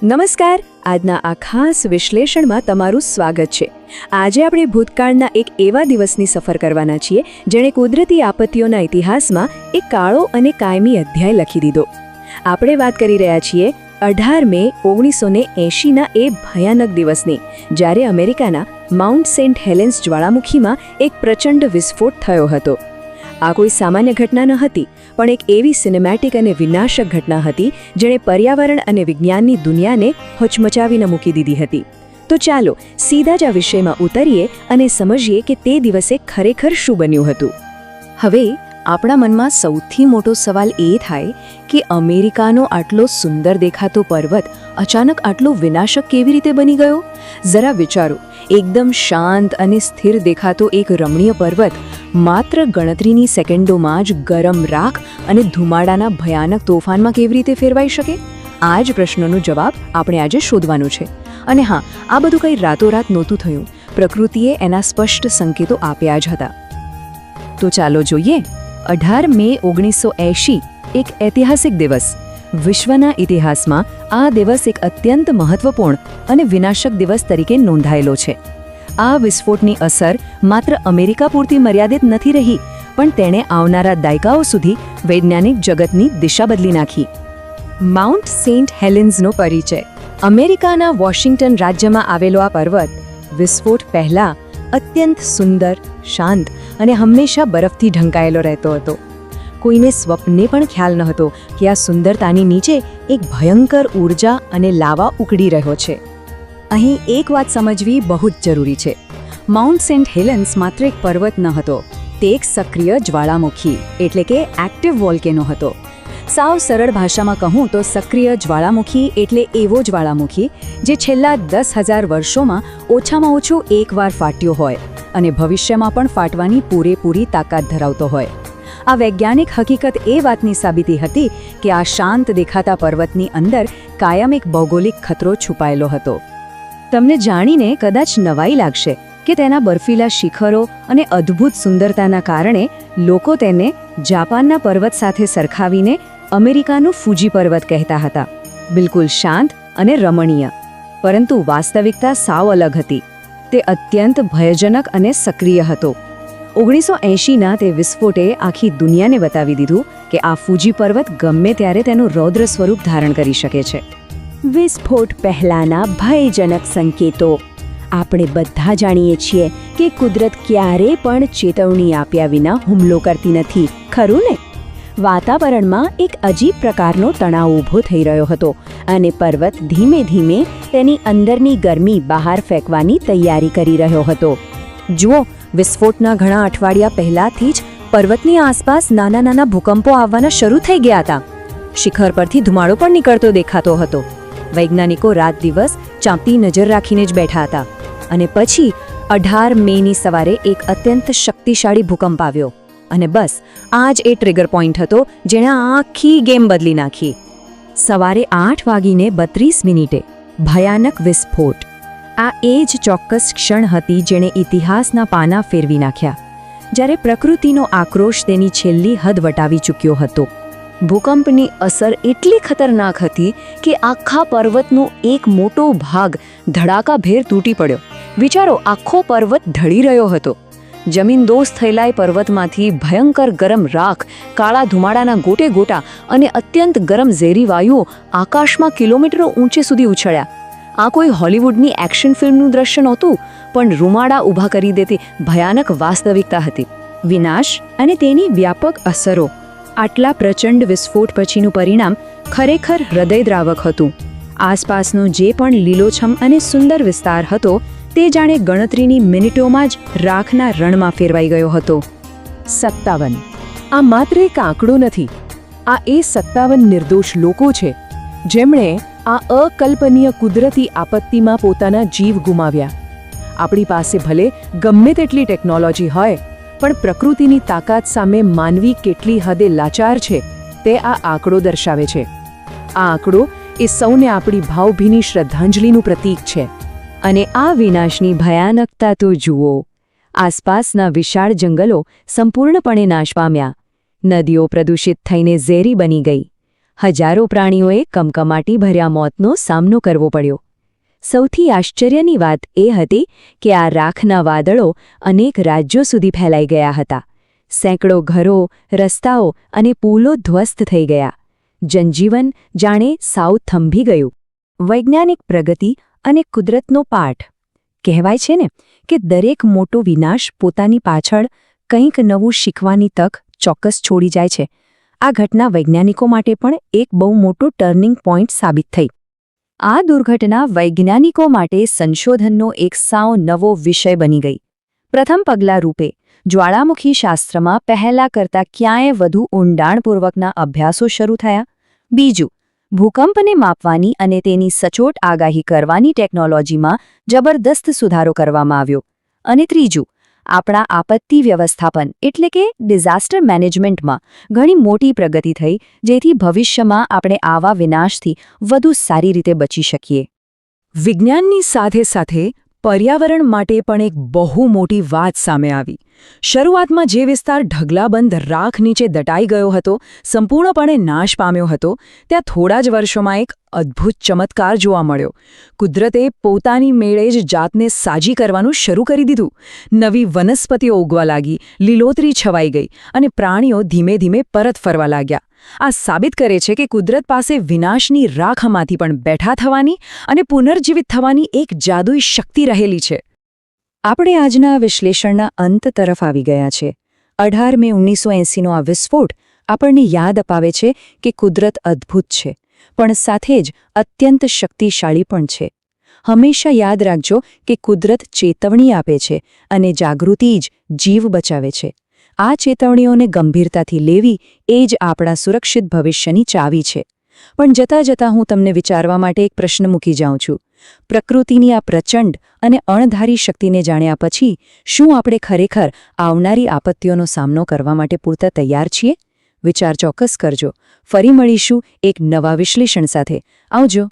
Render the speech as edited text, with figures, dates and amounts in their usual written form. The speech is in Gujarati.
નમસ્કાર, આજના આ ખાસ વિશ્લેષણમાં તમારું સ્વાગત છે। આજે આપણે ભૂતકાળના એક એવા દિવસની સફર કરવાના છીએ જેણે કુદરતી આપત્તિઓના ઇતિહાસમાં એક કાળો અને કાયમી અધ્યાય લખી દીધો। આપણે વાત કરી રહ્યા છીએ 18 મે 1980ના એ ભયાનક દિવસની, જ્યારે અમેરિકાના માઉન્ટ સેન્ટ હેલેન્સ જ્વાળામુખીમાં એક પ્રચંડ વિસ્ફોટ થયો હતો। આ કોઈ સામાન્ય ઘટના ન હતી, પણ એક એવી સિનેમેટિક અને વિનાશક ઘટના હતી જેણે પર્યાવરણ અને વિજ્ઞાનની દુનિયાને હચમચાવીને મૂકી દીધી હતી। તો ચાલો સીધા જ આ વિષયમાં ઉતરીએ અને સમજીએ કે તે દિવસે ખરેખર શું બન્યું હતું। હવે આપણા મનમાં સૌથી મોટો સવાલ એ થાય કે અમેરિકાનો આટલો સુંદર દેખાતો પર્વત અચાનક આટલો વિનાશક કેવી રીતે બની ગયો? જરા વિચારો, એકદમ શાંત અને સ્થિર દેખાતો એક રમણીય પર્વત માત્ર ગણતરીની સેકન્ડોમાં જ ગરમ રાખ અને ધુમાડાના ભયાનક તોફાનમાં કેવી રીતે ફેરવાઈ શકે? આ જ પ્રશ્નનો જવાબ આપણે આજે શોધવાનો છે। અને હા, આ બધું કંઈ રાતોરાત નહોતું થયું, પ્રકૃતિએ એના સ્પષ્ટ સંકેતો આપ્યા જ હતા। તો ચાલો જોઈએ। 18 મે 1980 એક ઐતિહાસિક દિવસ। વિશ્વના ઇતિહાસમાં આ દિવસ એક અત્યંત મહત્વપૂર્ણ અને વિનાશક દિવસ તરીકે નોંધાયેલો છે। આ વિસ્ફોટની અસર માત્ર અમેરિકા પૂરતી મર્યાદિત નથી રહી, પણ તેણે આવનારા દાયકાઓ સુધી વૈજ્ઞાનિક જગતની દિશા બદલી નાખી। માઉન્ટ સેન્ટ હેલેન્સનો પરિચય। અમેરિકાના વોશિંગ્ટન રાજ્યમાં આવેલો આ પર્વત વિસ્ફોટ પહેલા અત્યંત સુંદર, શાંત અને હંમેશા બરફથી ઢંકાયેલો રહેતો હતો। કોઈને સ્વપ્ને પણ ખ્યાલ ન હતો કે આ સુંદરતાની નીચે એક ભયંકર ઊર્જા અને લાવા ઉકળી રહ્યો છે। અહીં એક વાત સમજવી બહુ જ જરૂરી છે। માઉન્ટ સેન્ટ હેલેન્સ માત્ર એક પર્વત ન હતો, તે એક સક્રિય જ્વાળામુખી એટલે કે એક્ટિવ વોલ્કેનો હતો। સાવ સરળ ભાષામાં કહું તો સક્રિય જ્વાળામુખી એટલે એવો જ્વાળામુખી જે છેલ્લા 10,000 વર્ષોમાં ઓછામાં ઓછું એકવાર ફાટ્યો હોય અને ભવિષ્યમાં પણ ફાટવાની પૂરેપૂરી તાકાત ધરાવતો હોય। આ વૈજ્ઞાનિક હકીકત એ વાતની સાબિતી હતી કે આ શાંત દેખાતા પર્વતની અંદર કાયમ એક ભૌગોલિક ખતરો છુપાયેલો હતો। તમને જાણીને કદાચ નવાઈ લાગશે કે તેના બર્ફીલા શિખરો અને અદ્ભુત સુંદરતાના કારણે લોકો તેને જાપાનના પર્વત સાથે સરખાવીને અમેરિકાનું ફૂજી પર્વત કહેતા હતા। બિલકુલ શાંત અને રમણીય, પરંતુ વાસ્તવિકતા સાવ અલગ હતી। તે અત્યંત ભયજનક અને સક્રિય હતો। 1980ના તે વિસ્ફોટે આખી દુનિયાને બતાવી દીધું કે આ ફૂજી પર્વત ગમે ત્યારે તેનું રૌદ્ર સ્વરૂપ ધારણ કરી શકે છે। વિસ્ફોટ પહેલાના ભયજનક સંકેતો। આપણે બધા જાણીએ છીએ કે કુદરત ક્યારેય પણ ચેતવણી આપ્યા વિના હુમલો કરતી નથી, ખરું ને? વાતાવરણમાં એક અજીબ પ્રકારનો તણાવ ઊભો થઈ રહ્યો હતો અને પર્વત ધીમે ધીમે તેની અંદરની ગરમી બહાર ફેંકવાની તૈયારી કરી રહ્યો હતો। જુઓ, વિસ્ફોટના ઘણા અઠવાડિયા પહેલાથી જ પર્વતની આસપાસ નાના નાના ભૂકંપો આવવાના શરૂ થઈ ગયા હતા। શિખર પરથી ધુમાડો પણ નીકળતો દેખાતો હતો। વૈજ્ઞાનિકો રાત દિવસ ચાંપતી નજર રાખીને જ બેઠા હતા અને પછી 18 મેની સવારે એક અત્યંત શક્તિશાળી ભૂકંપ આવ્યો અને બસ આ જ એ ટ્રિગર પોઈન્ટ હતો જેણે આખી ગેમ બદલી નાખી। સવારે 8:32 ભયાનક વિસ્ફોટ। આ એ જ ચોક્કસ ક્ષણ હતી જેણે ઇતિહાસના પાના ફેરવી નાખ્યા, જ્યારે પ્રકૃતિનો આક્રોશ તેની છેલ્લી હદ વટાવી ચૂક્યો હતો। ભૂકંપની અસર એટલી ખતરનાક હતી કે આખા પર્વતનો એક મોટો ભાગ ધડાકાભેર તૂટી પડ્યો। વિચારો, આખો પર્વત ઢળી રહ્યો હતો। જમીનદોસ્ત થયેલા એ પર્વતમાંથી ભયંકર ગરમ રાખ, કાળા ધુમાડાના ગોટે ગોટા અને અત્યંત ગરમ ઝેરી વાયુઓ આકાશમાં કિલોમીટરો ઊંચે સુધી ઉછળ્યા। આ કોઈ હોલિવૂડની એક્શન ફિલ્મનું દ્રશ્ય નહોતું, પણ રૂમાડા ઊભા કરી દેતી ભયાનક વાસ્તવિકતા હતી। વિનાશ અને તેની વ્યાપક અસરો। આટલા પ્રચંડ વિસ્ફોટ પછીનું પરિણામ ખરેખર હૃદયદ્રાવક હતું। આસપાસનો જે પણ લીલોછમ અને સુંદર વિસ્તાર હતો તે જાણે ગણતરીની મિનિટોમાં જ રાખના રણમાં ફેરવાઈ ગયો હતો। 57 આ માત્ર એક આંકડો નથી, આ એ 57 નિર્દોષ લોકો છે જેમણે આ અકલ્પનીય કુદરતી આપત્તિમાં પોતાના જીવ ગુમાવ્યા। આપણી પાસે ભલે ગમે તેટલી ટેકનોલોજી હોય, પણ પ્રકૃતિની તાકાત સામે માનવી કેટલી હદે લાચાર છે તે આ આંકડો દર્શાવે છે। આ આંકડો એ સૌને આપણી ભાવભીની શ્રદ્ધાંજલિનું પ્રતીક છે। અને આ વિનાશની ભયાનકતા તો જુઓ। આસપાસના વિશાળ જંગલો સંપૂર્ણપણે નાશ પામ્યા, નદીઓ પ્રદૂષિત થઈને ઝેરી બની ગઈ, હજારો પ્રાણીઓએ કમકમાટી ભર્યા મોતનો સામનો કરવો પડ્યો. સૌથી આશ્ચર્યની વાત એ હતી કે આ રાખના વાદળો અનેક રાજ્યો સુધી ફેલાઈ ગયા હતા. સેંકડો ઘરો, રસ્તાઓ અને પુલો ધ્વસ્ત થઈ ગયા. જનજીવન જાણે સાવ થંભી ગયું. વૈજ્ઞાનિક પ્રગતિ અને કુદરતનો પાઠ. કહેવાય છે ને કે દરેક મોટો વિનાશ પોતાની પાછળ કંઈક નવું શીખવાની તક ચોક્કસ છોડી જાય છે. આ ઘટના વૈજ્ઞાનિકો માટે પણ એક બહુ મોટો ટર્નિંગ પોઈન્ટ સાબિત થઈ. આ દુર્ઘટના વૈજ્ઞાનિકો માટે સંશોધનનો એક સાવ નવો વિષય બની ગઈ. પ્રથમ પગલાં રૂપે જ્વાળામુખી શાસ્ત્રમાં પહેલા કરતાં ક્યાંય વધુ ઊંડાણપૂર્વકના અભ્યાસો શરૂ થયા. બીજું, ભૂકંપને માપવાની અને તેની સચોટ આગાહી કરવાની ટેકનોલોજીમાં જબરદસ્ત સુધારો કરવામાં આવ્યો. અને ત્રીજું, આપણા આપત્તિ વ્યવસ્થાપન એટલે કે ડિઝાસ્ટર મેનેજમેન્ટમાં ઘણી મોટી પ્રગતિ થઈ, જેથી ભવિષ્યમાં આપણે આવા વિનાશથી વધુ સારી રીતે બચી શકીએ. વિજ્ઞાનની સાથે સાથે પર્યાવરણ માટે પણ એક બહુ મોટી વાત સામે આવી. શરૂઆતમાં જે વિસ્તાર ઢગલાબંધ રાખ નીચે દટાઈ ગયો હતો, સંપૂર્ણપણે નાશ પામ્યો હતો, ત્યાં થોડા જ વર્ષોમાં એક અદ્ભુત ચમત્કાર જોવા મળ્યો. કુદરતે પોતાની મેળે જ જાતને સાજી કરવાનું શરૂ કરી દીધું. નવી વનસ્પતિઓ ઉગવા લાગી, લીલોતરી છવાઈ ગઈ અને પ્રાણીઓ ધીમે ધીમે પરત ફરવા લાગ્યા. આ સાબિત કરે છે કે કુદરત પાસે વિનાશની રાખમાંથી પણ બેઠા થવાની અને પુનર્જીવિત થવાની એક જાદુઈ શક્તિ રહેલી છે. આપણે આજના વિશ્લેષણના અંત તરફ આવી ગયા છે. 18 મે 1980નો આ વિસ્ફોટ આપણને યાદ અપાવે છે કે કુદરત અદ્ભુત છે, પણ સાથે જ અત્યંત શક્તિશાળી પણ છે. હંમેશા યાદ રાખજો કે કુદરત ચેતવણી આપે છે અને જાગૃતિ જ જીવ બચાવે છે. આ ચેતવણીઓને ગંભીરતાથી લેવી એ જ આપણા સુરક્ષિત ભવિષ્યની ચાવી છે. પણ જતાં જતાં હું તમને વિચારવા માટે એક પ્રશ્ન મૂકી જાઉં છું. પ્રકૃતિની આ પ્રચંડ અને અણધારી શક્તિને જાણ્યા પછી શું આપણે ખરેખર આવનારી આપત્તિઓનો સામનો કરવા માટે પૂરતા તૈયાર છીએ? વિચાર ચોક્કસ કરજો. ફરી મળીશું એક નવા વિશ્લેષણ સાથે. આવજો.